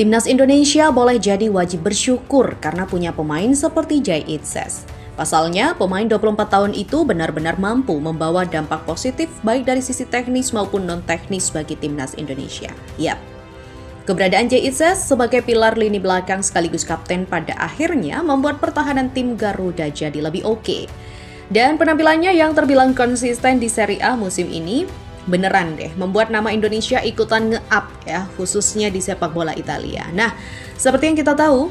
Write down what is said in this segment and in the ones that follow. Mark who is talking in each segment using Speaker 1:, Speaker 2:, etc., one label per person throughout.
Speaker 1: Timnas Indonesia boleh jadi wajib bersyukur karena punya pemain seperti Jay Itzes. Pasalnya, pemain 24 tahun itu benar-benar mampu membawa dampak positif baik dari sisi teknis maupun non-teknis bagi Timnas Indonesia. Yap, keberadaan Jay Itzes sebagai pilar lini belakang sekaligus kapten pada akhirnya membuat pertahanan tim Garuda jadi lebih oke. Dan penampilannya yang terbilang konsisten di Serie A musim ini beneran deh membuat nama Indonesia ikutan nge-up ya, khususnya di sepak bola Italia. Nah, seperti yang kita tahu,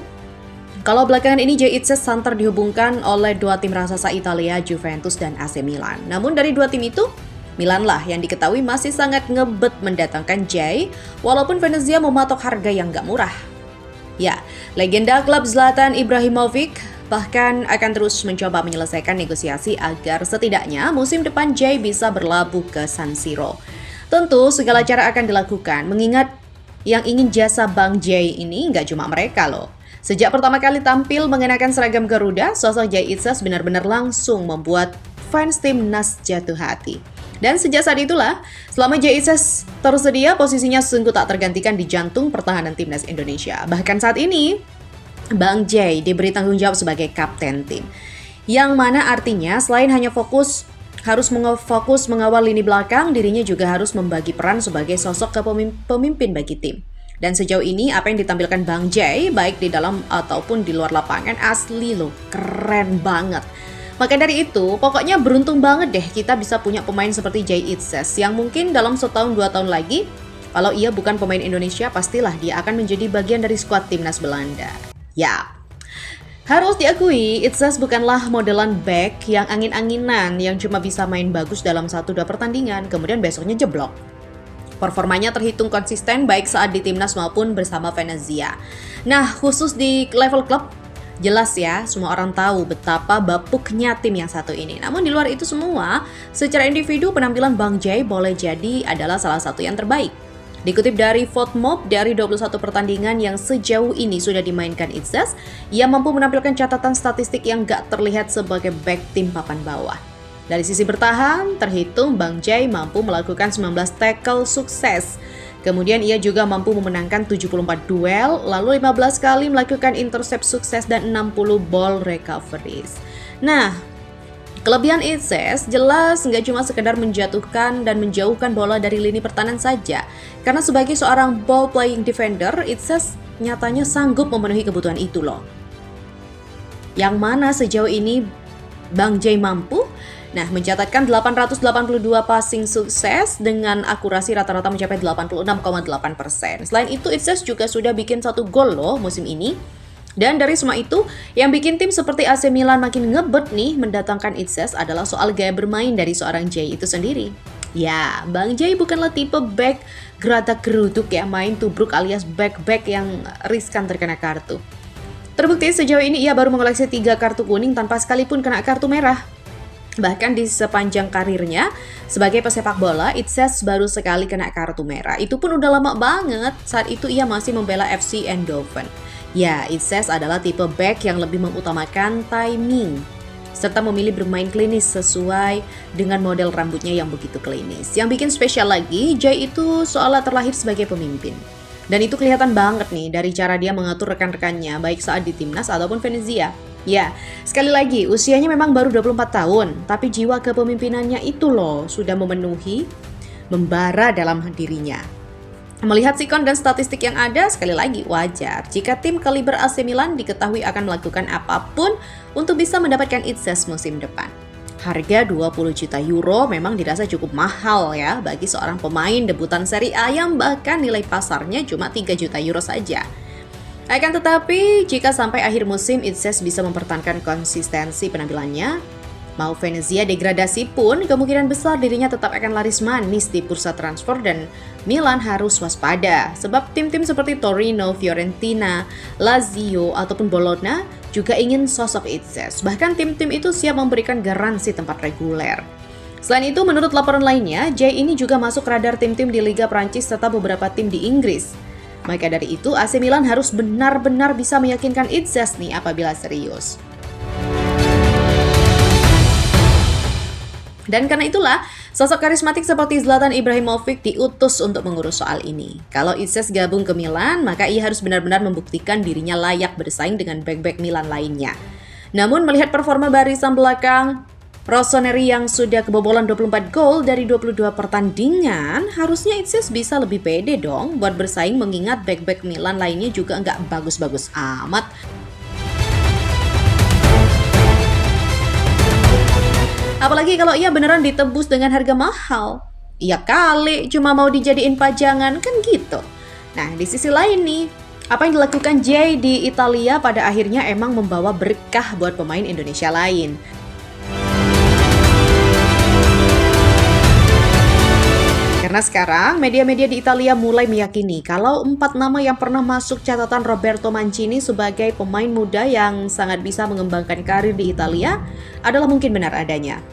Speaker 1: kalau belakangan ini Jay Itzes santer dihubungkan oleh dua tim raksasa Italia, Juventus dan AC Milan. Namun dari dua tim itu, Milan lah yang diketahui masih sangat ngebet mendatangkan Jay, walaupun Venezia mematok harga yang gak murah. Ya, legenda klub Zlatan Ibrahimovic bahkan akan terus mencoba menyelesaikan negosiasi agar setidaknya musim depan Jay bisa berlabuh ke San Siro. Tentu segala cara akan dilakukan, mengingat yang ingin jasa Bang Jay ini nggak cuma mereka loh. Sejak pertama kali tampil mengenakan seragam Garuda, sosok Jay Itzes benar-benar langsung membuat fans timnas jatuh hati. Dan sejak saat itulah, selama Jay Itzes tersedia, posisinya sungguh tak tergantikan di jantung pertahanan timnas Indonesia. Bahkan saat ini, Bang Jay diberi tanggung jawab sebagai kapten tim. Yang mana artinya selain hanya harus mengawal lini belakang, dirinya juga harus membagi peran sebagai sosok pemimpin bagi tim. Dan sejauh ini apa yang ditampilkan Bang Jay baik di dalam ataupun di luar lapangan asli loh, keren banget. Maka dari itu, pokoknya beruntung banget deh kita bisa punya pemain seperti Jay Itzes yang mungkin dalam setahun 2 tahun lagi, kalau ia bukan pemain Indonesia, pastilah dia akan menjadi bagian dari skuad timnas Belanda. Ya, harus diakui Itzes bukanlah modelan back yang angin-anginan yang cuma bisa main bagus dalam 1-2 pertandingan, kemudian besoknya jeblok. Performanya terhitung konsisten baik saat di timnas maupun bersama Venezia. Nah, khusus di level klub, jelas ya, semua orang tahu betapa bapuknya tim yang satu ini. Namun di luar itu semua, secara individu penampilan Bang Jay boleh jadi adalah salah satu yang terbaik. Dikutip dari FotMob, dari 21 pertandingan yang sejauh ini sudah dimainkan Itzes, ia mampu menampilkan catatan statistik yang gak terlihat sebagai back tim papan bawah. Dari sisi bertahan, terhitung Bang Jay mampu melakukan 19 tackle sukses. Kemudian ia juga mampu memenangkan 74 duel, lalu 15 kali melakukan intercept sukses dan 60 ball recoveries. Nah, kelebihan Itzes jelas nggak cuma sekedar menjatuhkan dan menjauhkan bola dari lini pertahanan saja. Karena sebagai seorang ball playing defender, Itzes nyatanya sanggup memenuhi kebutuhan itu loh. Yang mana sejauh ini Bang Jay mampu mencatatkan 882 passing sukses dengan akurasi rata-rata mencapai 86,8%. Selain itu, Itzes juga sudah bikin 1 gol loh musim ini. Dan dari semua itu, yang bikin tim seperti AC Milan makin ngebet nih mendatangkan Itzes adalah soal gaya bermain dari seorang Jay itu sendiri. Ya, Bang Jay bukanlah tipe back geratak-geruduk ya, main tubruk alias back-back yang riskan terkena kartu. Terbukti sejauh ini ia baru mengoleksi 3 kartu kuning tanpa sekalipun kena kartu merah. Bahkan di sepanjang karirnya sebagai pesepak bola, Itzes baru sekali kena kartu merah. Itu pun udah lama banget, saat itu ia masih membela FC Eindhoven. Ya, Itzes adalah tipe back yang lebih mengutamakan timing, serta memilih bermain klinis sesuai dengan model rambutnya yang begitu klinis. Yang bikin spesial lagi, Jay itu seolah terlahir sebagai pemimpin. Dan itu kelihatan banget nih dari cara dia mengatur rekan-rekannya, baik saat di timnas ataupun Venezia. Ya, sekali lagi, usianya memang baru 24 tahun, tapi jiwa kepemimpinannya itu loh, sudah membara dalam dirinya. Melihat sikon dan statistik yang ada, sekali lagi wajar jika tim kaliber AC Milan diketahui akan melakukan apapun untuk bisa mendapatkan Itzes musim depan. Harga 20 juta euro memang dirasa cukup mahal ya bagi seorang pemain debutan Serie A yang bahkan nilai pasarnya cuma 3 juta euro saja. Akan tetapi, jika sampai akhir musim Itzes bisa mempertahankan konsistensi penampilannya, mau Venezia degradasi pun kemungkinan besar dirinya tetap akan laris manis di bursa transfer dan Milan harus waspada. Sebab tim-tim seperti Torino, Fiorentina, Lazio, ataupun Bologna juga ingin sosok Itzes. Bahkan tim-tim itu siap memberikan garansi tempat reguler. Selain itu, menurut laporan lainnya, Jay ini juga masuk radar tim-tim di Liga Prancis serta beberapa tim di Inggris. Maka dari itu, AC Milan harus benar-benar bisa meyakinkan Itzes nih apabila serius. Dan karena itulah, sosok karismatik seperti Zlatan Ibrahimovic diutus untuk mengurus soal ini. Kalau Itses gabung ke Milan, maka ia harus benar-benar membuktikan dirinya layak bersaing dengan bek-bek Milan lainnya. Namun melihat performa barisan belakang Rossoneri yang sudah kebobolan 24 gol dari 22 pertandingan, harusnya Itses bisa lebih pede dong buat bersaing, mengingat bek-bek Milan lainnya juga nggak bagus-bagus amat. Apalagi kalau ia beneran ditebus dengan harga mahal. Iya kali, cuma mau dijadiin pajangan, kan gitu. Nah, di sisi lain nih, apa yang dilakukan Jay di Italia pada akhirnya emang membawa berkah buat pemain Indonesia lain. Karena sekarang, media-media di Italia mulai meyakini kalau 4 nama yang pernah masuk catatan Roberto Mancini sebagai pemain muda yang sangat bisa mengembangkan karir di Italia adalah mungkin benar adanya.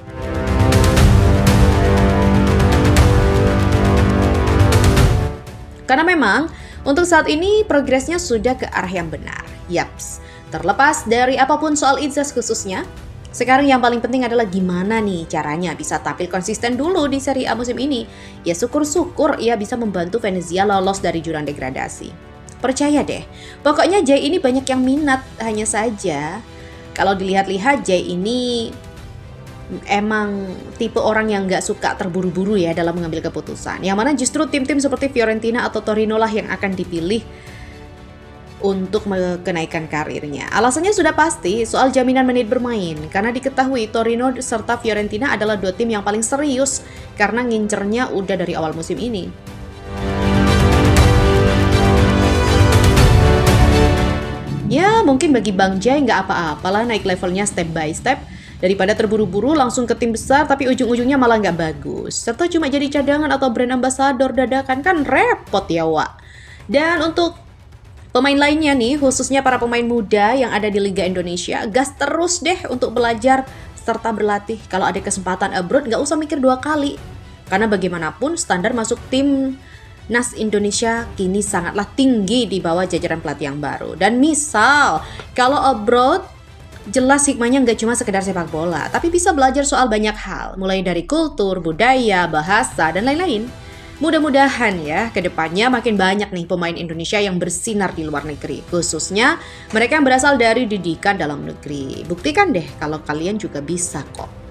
Speaker 1: Karena memang, untuk saat ini progresnya sudah ke arah yang benar. Yaps, terlepas dari apapun soal Itses khususnya, sekarang yang paling penting adalah gimana nih caranya bisa tampil konsisten dulu di Serie A musim ini. Ya syukur-syukur ia bisa membantu Venezia lolos dari jurang degradasi. Percaya deh, pokoknya Jay ini banyak yang minat, hanya saja kalau dilihat-lihat Jay ini emang tipe orang yang nggak suka terburu-buru ya dalam mengambil keputusan. Yang mana justru tim-tim seperti Fiorentina atau Torino lah yang akan dipilih untuk menaikkan karirnya. Alasannya sudah pasti soal jaminan menit bermain, karena diketahui Torino serta Fiorentina adalah dua tim yang paling serius karena ngincernya udah dari awal musim ini. Ya mungkin bagi Bang Jay nggak apa-apalah naik levelnya step by step, daripada terburu-buru langsung ke tim besar tapi ujung-ujungnya malah nggak bagus. Serta cuma jadi cadangan atau brand ambassador dadakan, kan repot ya Wak. Dan untuk pemain lainnya nih, khususnya para pemain muda yang ada di Liga Indonesia, gas terus deh untuk belajar serta berlatih. Kalau ada kesempatan abroad nggak usah mikir 2 kali. Karena bagaimanapun standar masuk tim Nas Indonesia kini sangatlah tinggi di bawah jajaran pelatih yang baru. Dan misal, kalau abroad, jelas hikmahnya nggak cuma sekedar sepak bola, tapi bisa belajar soal banyak hal, mulai dari kultur, budaya, bahasa, dan lain-lain. Mudah-mudahan ya, kedepannya makin banyak nih pemain Indonesia yang bersinar di luar negeri, khususnya mereka yang berasal dari didikan dalam negeri. Buktikan deh kalau kalian juga bisa kok.